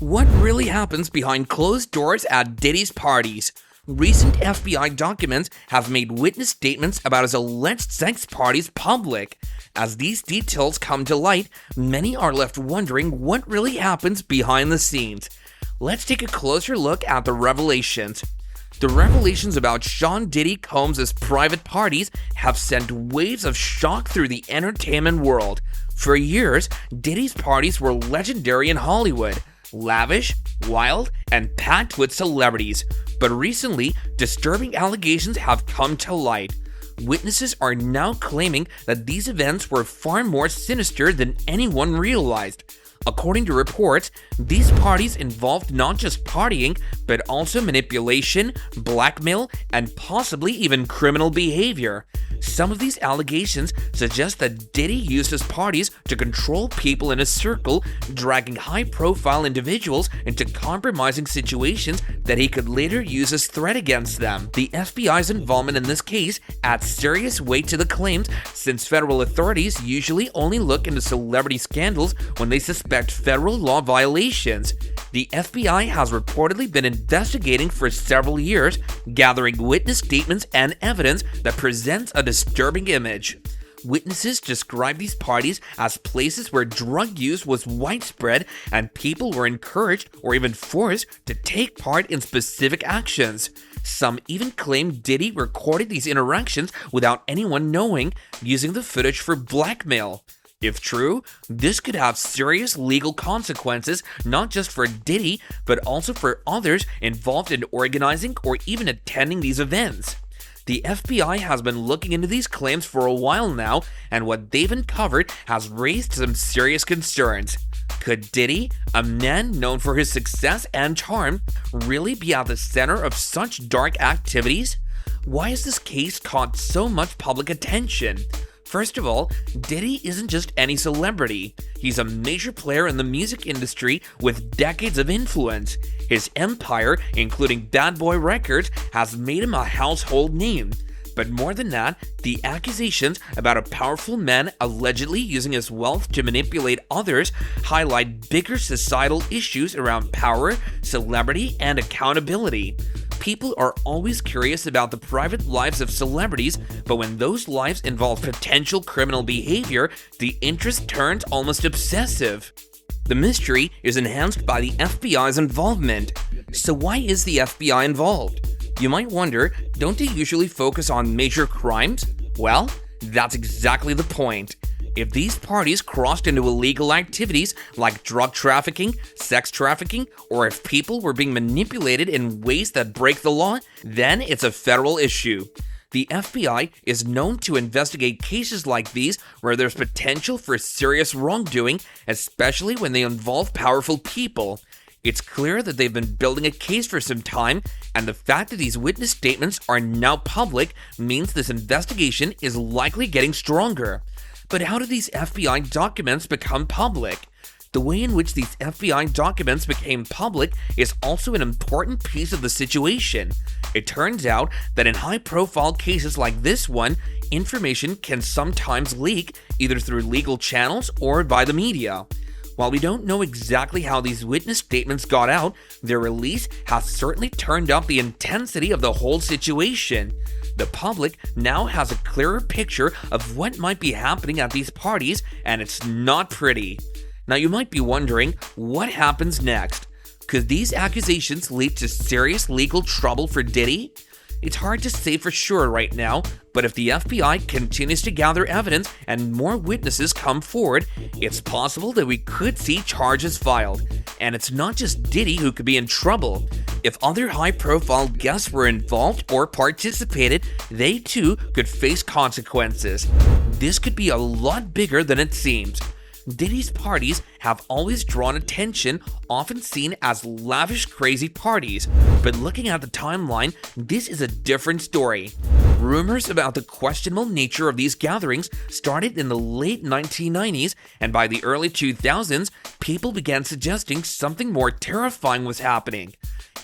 What really happens behind closed doors at Diddy's parties? Recent FBI documents have made witness statements about his alleged sex parties public. As these details come to light, many are left wondering what really happens behind the scenes. Let's take a closer look at the revelations. The revelations about Sean Diddy Combs' private parties have sent waves of shock through the entertainment world. For years, Diddy's parties were legendary in Hollywood. Lavish, wild, and packed with celebrities. But recently, disturbing allegations have come to light. Witnesses are now claiming that these events were far more sinister than anyone realized. According to reports, these parties involved not just partying, but also manipulation, blackmail, and possibly even criminal behavior. Some of these allegations suggest that Diddy used his parties to control people in his circle, dragging high-profile individuals into compromising situations that he could later use as threat against them. The FBI's involvement in this case adds serious weight to the claims, since federal authorities usually only look into celebrity scandals when they suspect federal law violations. The FBI has reportedly been investigating for several years, gathering witness statements and evidence that presents a disturbing image. Witnesses describe these parties as places where drug use was widespread and people were encouraged or even forced to take part in specific actions. Some even claim Diddy recorded these interactions without anyone knowing, using the footage for blackmail. If true, this could have serious legal consequences not just for Diddy, but also for others involved in organizing or even attending these events. The FBI has been looking into these claims for a while now, and what they've uncovered has raised some serious concerns. Could Diddy, a man known for his success and charm, really be at the center of such dark activities? Why has this case caught so much public attention? First of all, Diddy isn't just any celebrity. He's a major player in the music industry with decades of influence. His empire, including Bad Boy Records, has made him a household name. But more than that, the accusations about a powerful man allegedly using his wealth to manipulate others highlight bigger societal issues around power, celebrity, and accountability. People are always curious about the private lives of celebrities, but when those lives involve potential criminal behavior, the interest turns almost obsessive. The mystery is enhanced by the FBI's involvement. So why is the FBI involved? You might wonder, don't they usually focus on major crimes? Well, that's exactly the point. If these parties crossed into illegal activities like drug trafficking, sex trafficking, or if people were being manipulated in ways that break the law, then it's a federal issue. The FBI is known to investigate cases like these where there's potential for serious wrongdoing, especially when they involve powerful people. It's clear that they've been building a case for some time, and the fact that these witness statements are now public means this investigation is likely getting stronger. But how did these FBI documents become public? The way in which these FBI documents became public is also an important piece of the situation. It turns out that in high-profile cases like this one, information can sometimes leak either through legal channels or by the media. While we don't know exactly how these witness statements got out, their release has certainly turned up the intensity of the whole situation. The public now has a clearer picture of what might be happening at these parties, and it's not pretty. Now you might be wondering, what happens next? Could these accusations lead to serious legal trouble for Diddy? It's hard to say for sure right now, but if the FBI continues to gather evidence and more witnesses come forward, it's possible that we could see charges filed. And it's not just Diddy who could be in trouble. If other high-profile guests were involved or participated, they too could face consequences. This could be a lot bigger than it seems. Diddy's parties have always drawn attention, often seen as lavish, crazy parties. But looking at the timeline, this is a different story. Rumors about the questionable nature of these gatherings started in the late 1990s, and by the early 2000s, people began suggesting something more terrifying was happening.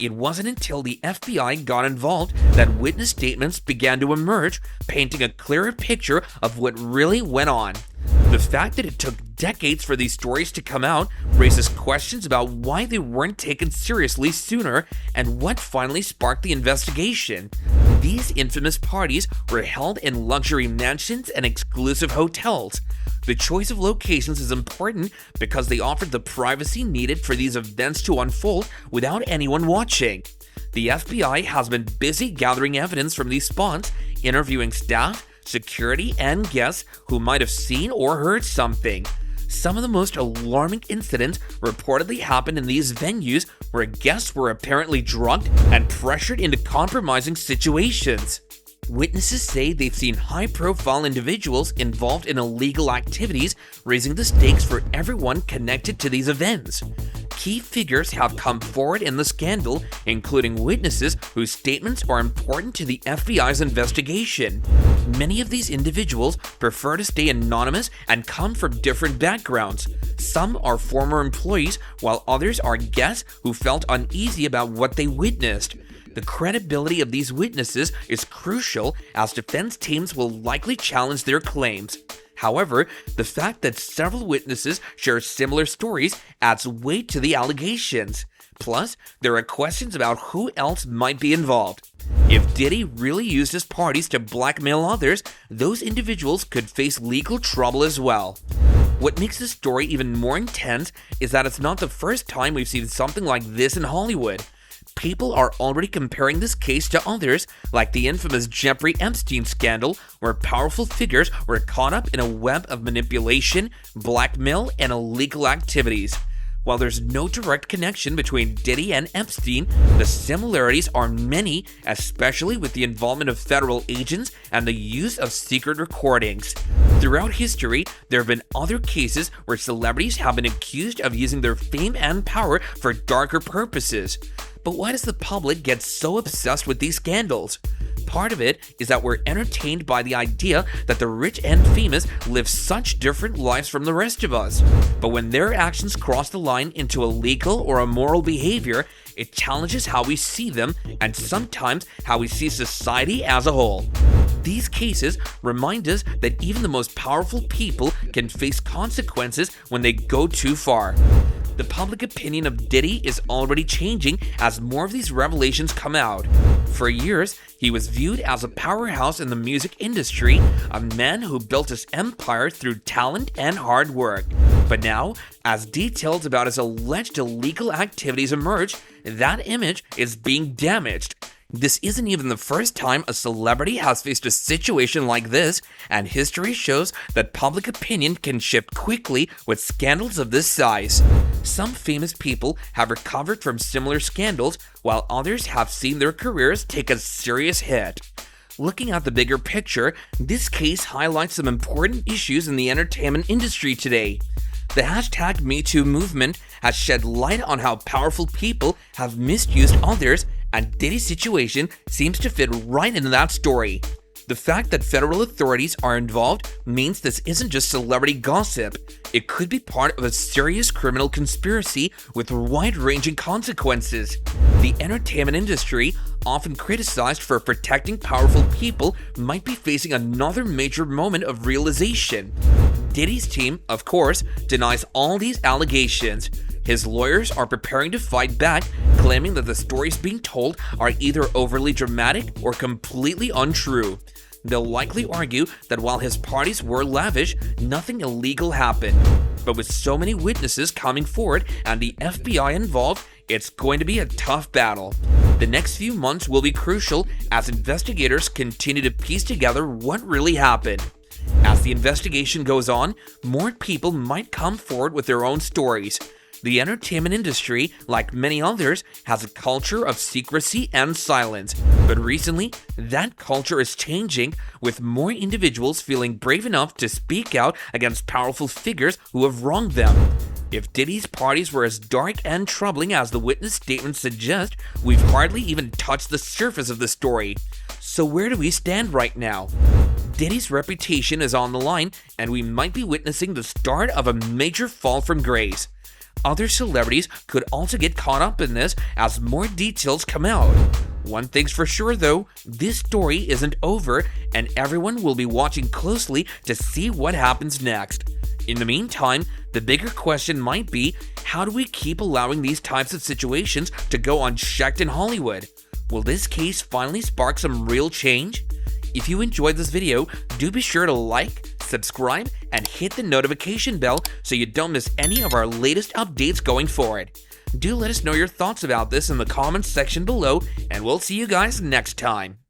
It wasn't until the FBI got involved that witness statements began to emerge, painting a clearer picture of what really went on. The fact that it took decades for these stories to come out raises questions about why they weren't taken seriously sooner and what finally sparked the investigation. These infamous parties were held in luxury mansions and exclusive hotels. The choice of locations is important because they offered the privacy needed for these events to unfold without anyone watching. The FBI has been busy gathering evidence from these spots, interviewing staff, security, and guests who might have seen or heard something. Some of the most alarming incidents reportedly happened in these venues where guests were apparently drugged and pressured into compromising situations. Witnesses say they've seen high-profile individuals involved in illegal activities, raising the stakes for everyone connected to these events. Key figures have come forward in the scandal, including witnesses whose statements are important to the FBI's investigation. Many of these individuals prefer to stay anonymous and come from different backgrounds. Some are former employees, while others are guests who felt uneasy about what they witnessed. The credibility of these witnesses is crucial, as defense teams will likely challenge their claims. However, the fact that several witnesses share similar stories adds weight to the allegations. Plus, there are questions about who else might be involved. If Diddy really used his parties to blackmail others, those individuals could face legal trouble as well. What makes this story even more intense is that it's not the first time we've seen something like this in Hollywood. People are already comparing this case to others, like the infamous Jeffrey Epstein scandal, where powerful figures were caught up in a web of manipulation, blackmail, and illegal activities. While there's no direct connection between Diddy and Epstein, the similarities are many, especially with the involvement of federal agents and the use of secret recordings. Throughout history, there have been other cases where celebrities have been accused of using their fame and power for darker purposes. But why does the public get so obsessed with these scandals? Part of it is that we're entertained by the idea that the rich and famous live such different lives from the rest of us. But when their actions cross the line into illegal or immoral behavior, it challenges how we see them and sometimes how we see society as a whole. These cases remind us that even the most powerful people can face consequences when they go too far. The public opinion of Diddy is already changing as more of these revelations come out. For years, he was viewed as a powerhouse in the music industry, a man who built his empire through talent and hard work. But now, as details about his alleged illegal activities emerge, that image is being damaged. This isn't even the first time a celebrity has faced a situation like this, and history shows that public opinion can shift quickly with scandals of this size. Some famous people have recovered from similar scandals, while others have seen their careers take a serious hit. Looking at the bigger picture, this case highlights some important issues in the entertainment industry today. The hashtag #MeToo movement has shed light on how powerful people have misused others, and Diddy's situation seems to fit right into that story. The fact that federal authorities are involved means this isn't just celebrity gossip. It could be part of a serious criminal conspiracy with wide-ranging consequences. The entertainment industry, often criticized for protecting powerful people, might be facing another major moment of realization. Diddy's team, of course, denies all these allegations. His lawyers are preparing to fight back, claiming that the stories being told are either overly dramatic or completely untrue. They'll likely argue that while his parties were lavish, nothing illegal happened. But with so many witnesses coming forward and the FBI involved, it's going to be a tough battle. The next few months will be crucial as investigators continue to piece together what really happened. As the investigation goes on, more people might come forward with their own stories. The entertainment industry, like many others, has a culture of secrecy and silence, but recently, that culture is changing, with more individuals feeling brave enough to speak out against powerful figures who have wronged them. If Diddy's parties were as dark and troubling as the witness statements suggest, we've hardly even touched the surface of the story. So where do we stand right now? Diddy's reputation is on the line, and we might be witnessing the start of a major fall from grace. Other celebrities could also get caught up in this as more details come out. One thing's for sure though, this story isn't over, and everyone will be watching closely to see what happens next. In the meantime, the bigger question might be, how do we keep allowing these types of situations to go unchecked in Hollywood? Will this case finally spark some real change? If you enjoyed this video, do be sure to like, subscribe, and hit the notification bell so you don't miss any of our latest updates going forward. Do let us know your thoughts about this in the comments section below, and we'll see you guys next time.